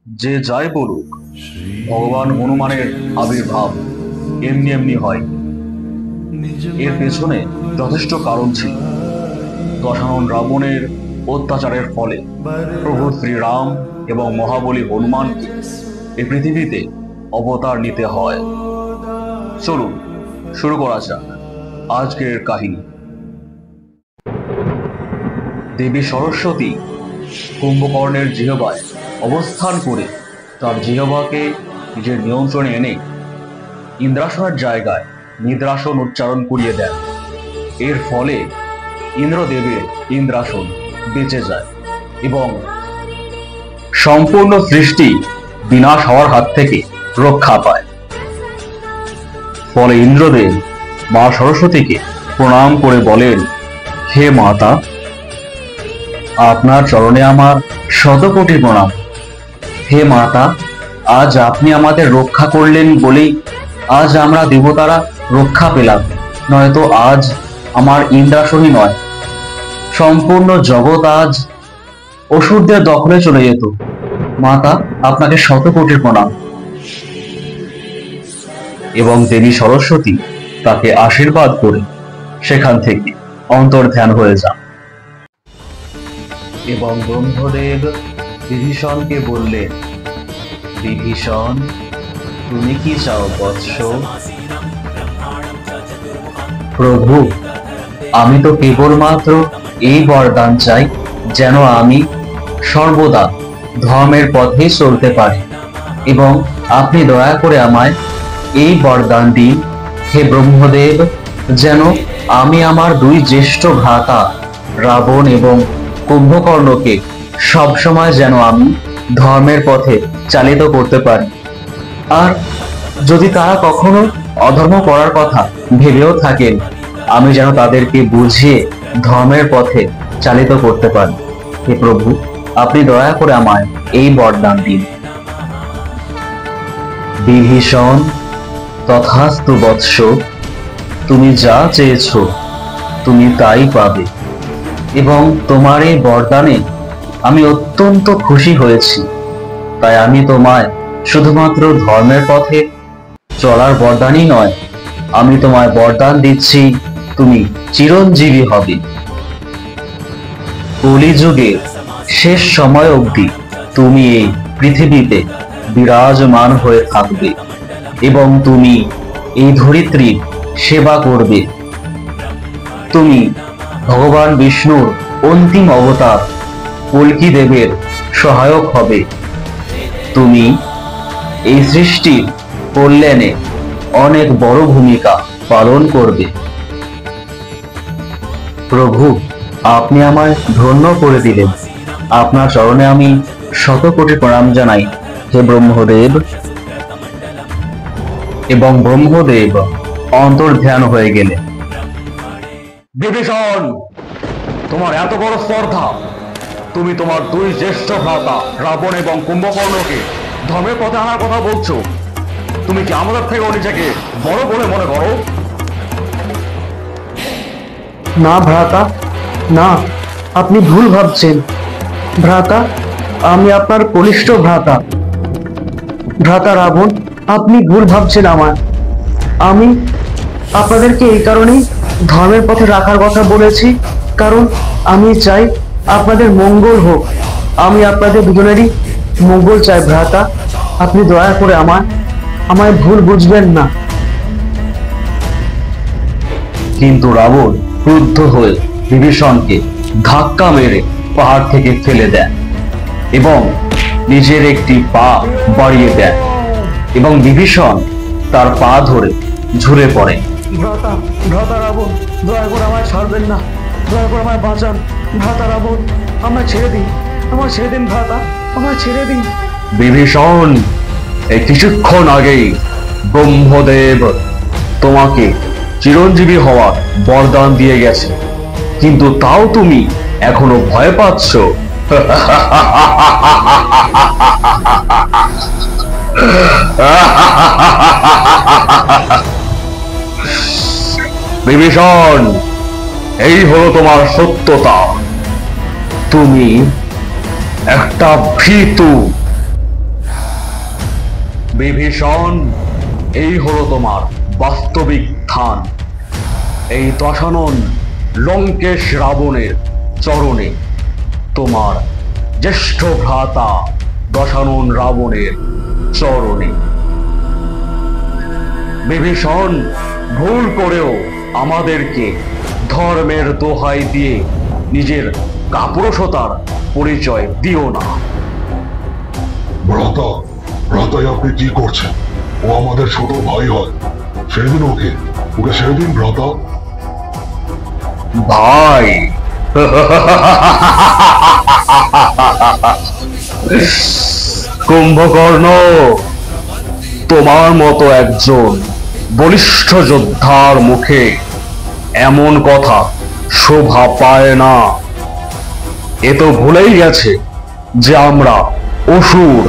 যে যাই বলুক, ভগবান হনুমানের আবির্ভাব এমনি এমনি হয়। এর পেছনে যথেষ্ট কারণ ছিল। দশানন রাবণের অত্যাচারের ফলে প্রভু শ্রীরাম এবং মহাবলী হনুমানকে এই পৃথিবীতে অবতার নিতে হয়। চলুন শুরু করা যাক আজকের কাহিনী। দেবী সরস্বতী কুম্ভকর্ণের জিহ্বায় অবস্থান করে তার জিহ্বাকে নিজের নিয়ন্ত্রণে এনে ইন্দ্রাসনের জায়গায় নিদ্রাসন উচ্চারণ করিয়ে দেন। এর ফলে ইন্দ্রদেবের ইন্দ্রাসন বেঁচে যায় এবং সম্পূর্ণ সৃষ্টি বিনাশ হওয়ার হাত থেকে রক্ষা পায়। ফলে ইন্দ্রদেব মা সরস্বতীকে প্রণাম করে বলেন, হে মাতা, আপনার চরণে আমার শতকোটি প্রণাম। হে মাতা, আজ আপনি আমাদের রক্ষা করলেন বলেই আজ আমরা দেবতারা রক্ষা পেলাম, নয়তো আজ আমার ইন্দ্রাসনই নয়, সম্পূর্ণ জগৎ আজ অসুরদের দখলে চলে যেত। মাতা, আপনাকে শতকোটি প্রণাম। এবং দেবী সরস্বতী তাকে আশীর্বাদ করে সেখান থেকে অন্তর্ধান হয়ে যান। এবং ব্রহ্মদেব বিভীষণকে বললেন, বিভীষণ, তুমি কি চাও বৎস? প্রভু, আমি তো কেবলমাত্র এই বরদান চাই, যেন আমি সর্বদা ধর্মের পথেই চলতে পারি, এবং আপনি দয়া করে আমায় এই বরদান দিন, হে ব্রহ্মদেব, যেন আমি আমার দুই জ্যেষ্ঠ ভ্রাতা রাবণ এবং কুম্ভকর্ণকে সবসময় যেন আমি ধর্মের পথে চালিত করতে পারি। আর যদি তারা কখনো অধর্ম করার কথা ভেবেও থাকেন, আমি যেন তাদেরকে বুঝিয়ে ধর্মের পথে চালিত করতে পারি। হে প্রভু, আপনি দয়া করে আমায় এই বরদান দিন। বিভীষণ, তথাস্তু বৎস, তুমি যা চেয়েছ তুমি তাই পাবে, এবং তোমার এই বরদানে আমি অত্যন্ত খুশি হয়েছি। তাই আমি তোমায় শুধুমাত্র ধর্মের পথে চলার বরদানই নয়, আমি তোমায় বরদান দিচ্ছি তুমি চিরঞ্জীবী হবে। কলিযুগের শেষ সময় অবধি তুমি এই পৃথিবীতে বিরাজমান হয়ে থাকবে এবং তুমি এই ধরিত্রীর সেবা করবে। তুমি ভগবান বিষ্ণুর অন্তিম অবতার কল্কি দেবের সহায়ক হবে। তুমি এই সৃষ্টির কল্যাণে অনেক বড় ভূমিকা পালন করবে। প্রভু, আপনি আমায় ধন্য করে দিলেন। আপনার চরণে আমি শতকোটি প্রণাম জানাই, হে ব্রহ্মদেব। এবং ব্রহ্মদেব অন্তর্ধান হয়ে গেলেন। বিভীষণ, তোমার এত বড় স্পর্ধা! তুমি তোমার দুই জ্যেষ্ঠ ভ্রাতা রাবণ এবং কুম্ভকর্ণকে ধর্মের পথে আনার কথা বলছো? তুমি কি আমাদের থেকে নিজেকে বড় বলে মনে করো? না ভ্রাতা, না, আপনি ভুল ভাবছেন। ভ্রাতা, আমি আপনার কনিষ্ঠ ভ্রাতা। ভ্রাতা রাবণ, আপনি ভুল ভাবছেন আমায়। আমি আপনাদেরকে এই কারণেই ধর্মের পথে রাখার কথা বলেছি, কারণ আমি চাই আপনাদের মঙ্গল হোক। আমি আপনাদের দুজনেরই মঙ্গল চাই ভ্রাতা। আপনি দয়া করে আমায় ভুল বুঝবেন না। কিন্তু রাবণ ক্রুদ্ধ হয়ে বিভীষণকে ধাক্কা মেরে পাহাড় থেকে ফেলে দেন এবং নিজের একটি পা বাড়িয়ে দেন, এবং বিভীষণ তার পা ধরে ঝুলে পড়ে। ভ্রাতা, ভ্রাতা রাবণ, দয়া করে আমায় ছাড়বেন না। দয়া করে আমায় বাঁচান। ভ্রাতা রাবণ, আমায় ছেড়ে দিন। আমায় ছেড়ে দিন ভ্রাতা, আমায় ছেড়ে দিন। বিভীষণ, এই কিছুক্ষণ আগেই ব্রহ্মদেব তোমাকে চিরঞ্জীবী হওয়ার বরদান দিয়ে গেছে, কিন্তু তাও তুমি এখনো ভয় পাচ্ছ। বিভীষণ, এই হলো তোমার সত্যতা। তুমি একটা ভীতু, বিভীষণ, এই হলো তোমার বাস্তবিক স্থান। এই দশানন লঙ্কেশ রাবণের চরণে, তোমার জ্যেষ্ঠ ভ্রাতা দশানন রাবণের চরণে। বিভীষণ, ভুল করেও আমাদেরকে ধর্মের দোহাই দিয়ে নিজের কাপুরুষতার পরিচয় দিও না। ভ্রাতা, ভ্রাতাই আপনি কি করছেন? ও আমাদের ছোট ভাই হয়। সেদিন ওকে সেদিন ভ্রাতা। ভাই, কুম্ভকর্ণ, তোমার মতো একজন বলিষ্ঠ যোদ্ধার মুখে এমন কথা শোভা পায় না। এ তো ভুলেই গেছে যে আমরা অসুর।